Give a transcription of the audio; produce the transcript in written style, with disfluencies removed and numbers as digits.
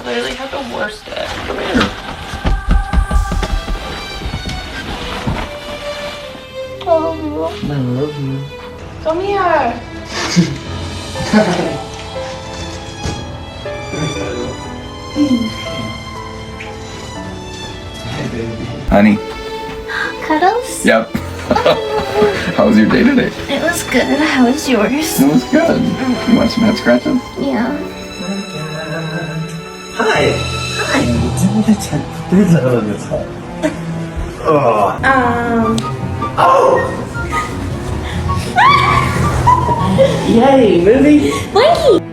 literally had the worst day. Come here. I love you. I love you. Come here. Hey, baby. Honey. Cuddles? Yep. How was your day today? It was good. How was yours? It was good. You want some head scratches? Yeah. Hi. Hi. Oh. Yay, movie. Mikey!